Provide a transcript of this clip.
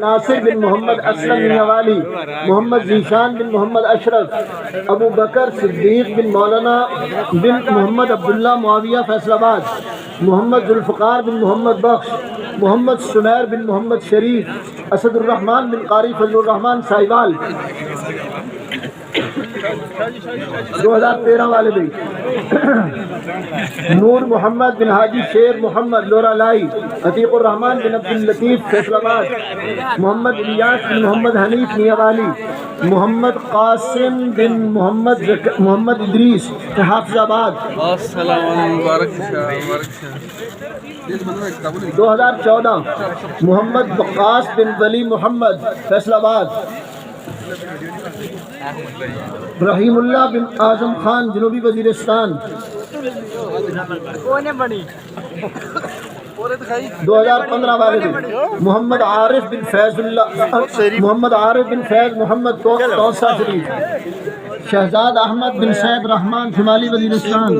ناصر بن محمد اسلم میاوالی، محمد ذیشان بن محمد اشرف، ابو بکر صدیق بن مولانا بن محمد عبداللہ معاویہ فیصل آباد، محمد ذوالفقار بن محمد بخش، محمد سمیر بن محمد شریف، اسد الرحمن بن قاری فضل الرحمن سائیوال 2013 والے بھی، نور محمد بن حاجی شیر محمد لورا لائی، عتیق الرحمن بن عبد اللطیف فیصل آباد، محمد الیاس بن محمد حنیف میاوالی، محمد قاسم بن محمد ادریس حافظ آباد 2014، محمد وقاص بن ولی محمد فیصل آباد، رحیم اللہ بن اعظم خان جنوبی وزیرستان 2015 والے بھی، محمد عارف بن فیض محمد توسا شریف، شہزاد احمد بن سید رحمان شمالی وزیرستان